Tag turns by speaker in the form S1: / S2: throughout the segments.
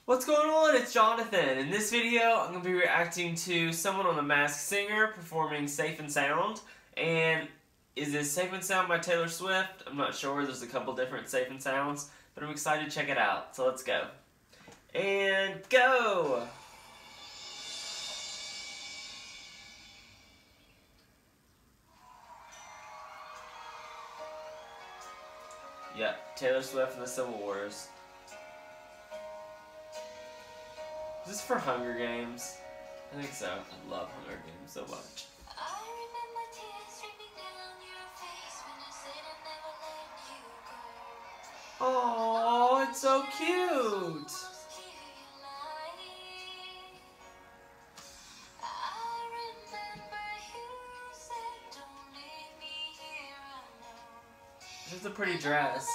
S1: What's going on? It's Jonathan. In this video, I'm going to be reacting to someone on The Masked Singer performing Safe and Sound. And is this Safe and Sound by Taylor Swift? I'm not sure. There's a couple different Safe and Sounds, but I'm excited to check it out. So let's go. And go! Yep, Taylor Swift and the Civil Wars. Is this for Hunger Games? I think so. I love Hunger Games so much. Oh, it's so cute! This is a pretty dress.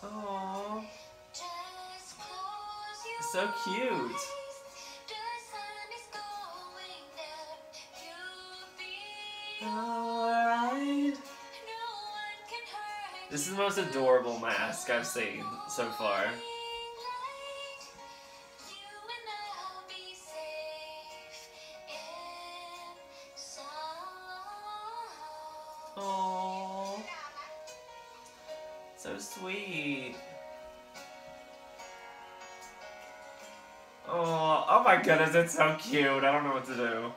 S1: Aww. So cute. Alright. This is the most adorable mask I've seen so far. Aww. So sweet. Oh my goodness, it's so cute. I don't know what to do.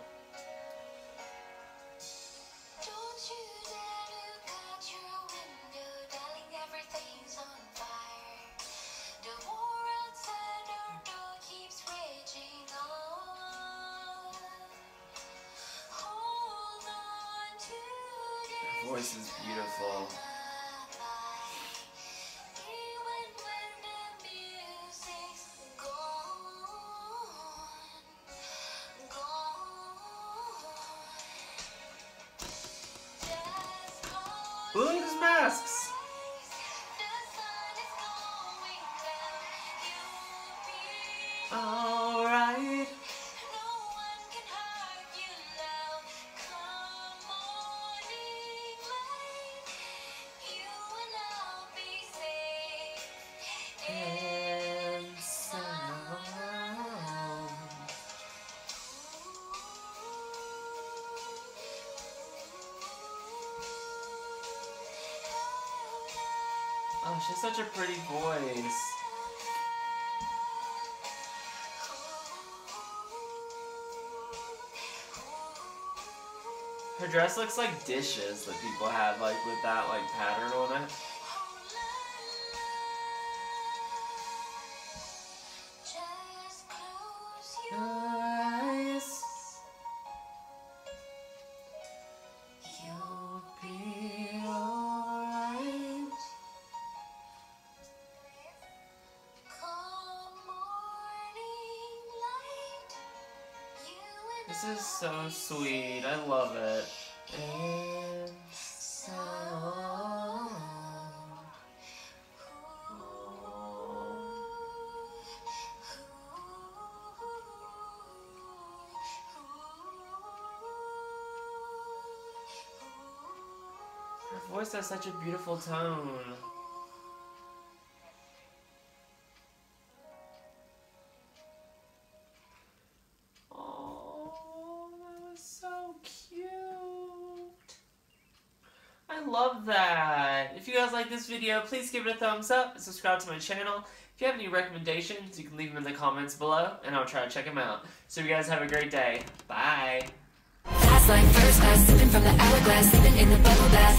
S1: Her voice is beautiful. Look at his masks! Alright. And sound. Oh, she has such a pretty voice. Her dress looks like dishes that people have, like with that like pattern on it. Eyes. You'll be alright. This is so sweet. I love it. And sound. Her voice has such a beautiful tone. I love that. If you guys like this video, please give it a thumbs up and subscribe to my channel. If you have any recommendations, you can leave them in the comments below, and I'll try to check them out. So you guys have a great day. Bye.
S2: Fast like first class, sipping from the hourglass, sleeping in the bubble bath.